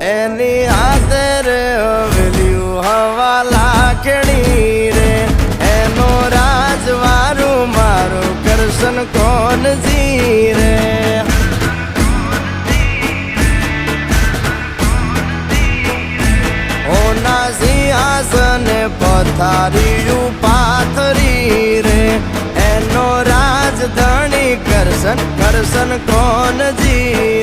એની હાથે રે હવેલ્યું હવા લાખણી રે એનો રાજવારું મારું કરશન કોણ જી રે ઓના સિંહાસને પથારીયું પાથરી રે એનો રાજધણી કરશન કરશન કોણ જી